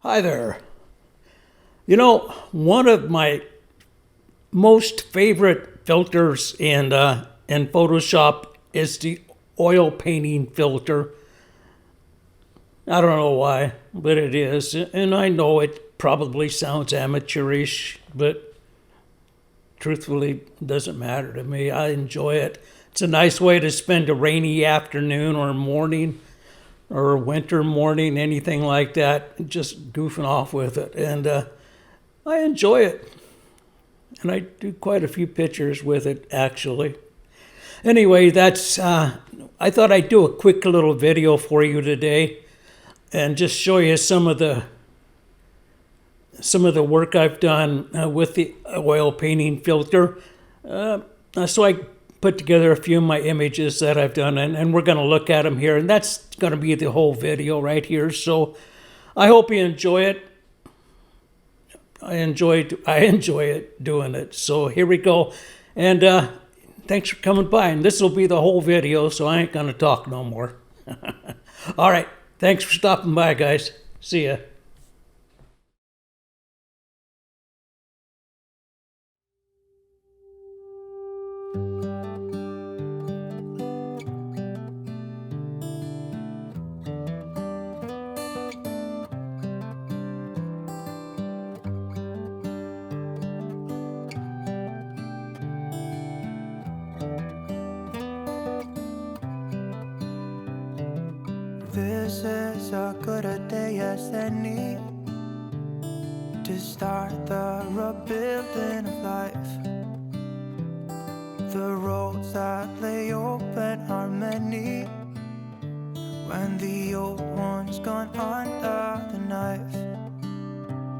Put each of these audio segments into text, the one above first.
Hi there. You know, one of my most favorite filters in Photoshop is the oil painting filter. I don't know why, but it is. And I know it probably sounds amateurish, but truthfully, it doesn't matter to me. I enjoy it. It's a nice way to spend a rainy afternoon or morning or winter morning, anything like that, just goofing off with it. And I enjoy it. And I do quite a few pictures with it, actually. Anyway, I thought I'd do a quick little video for you today and just show you some of the work I've done with the oil painting filter. So I put together a few of my images that I've done, and we're going to look at them here, and that's going to be the whole video right here. So I hope you enjoy it. I enjoy it doing it. So here we go, and thanks for coming by. And this will be the whole video, so I ain't going to talk no more. All right, thanks for stopping by, guys. See ya. This is a good a day as any to start the rebuilding of life. The roads that lay open are many when the old one's gone under the knife.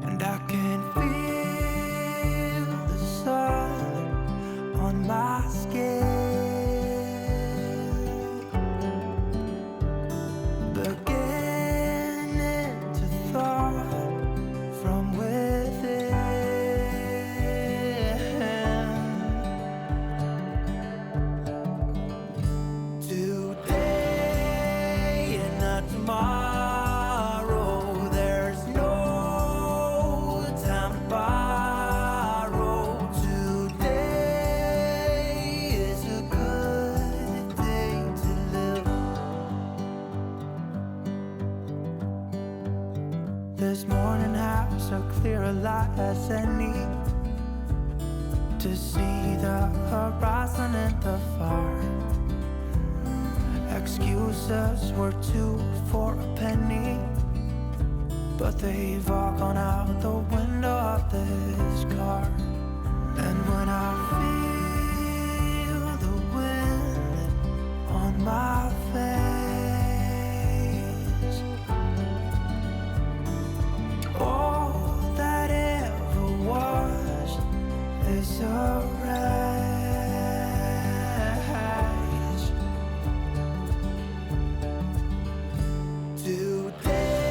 And I can feel the sun on my skin, this morning has a clearer light as any to see the horizon in the far. Excuses were 2 for a penny, but they've all gone out the window of this car. And when I feel the wind on my face, all that ever was is a rage. Today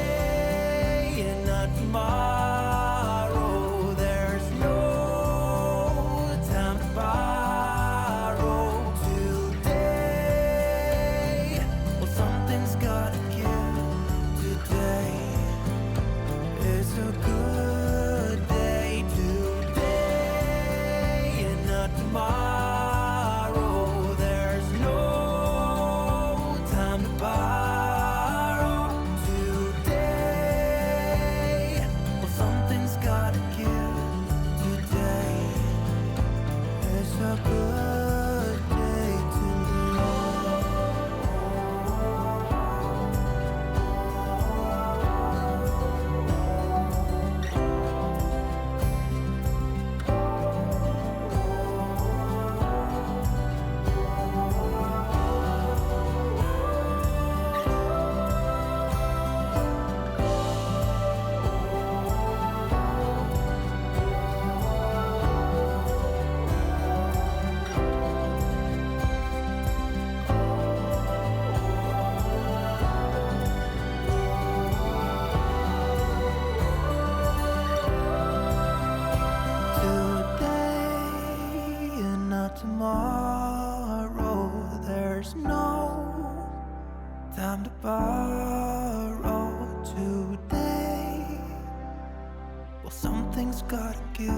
and not tomorrow, there's no time to borrow. Today Well, something's gotta give.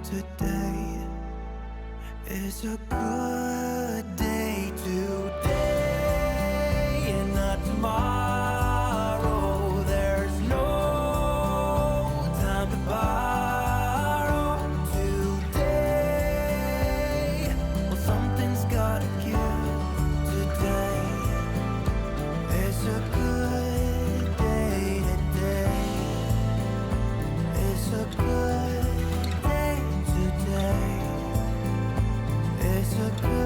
Today is a good day. Today and not tomorrow. There's no time to borrow. Today, well, something's gotta give. Today is a good day. Today is a good day. Today is a good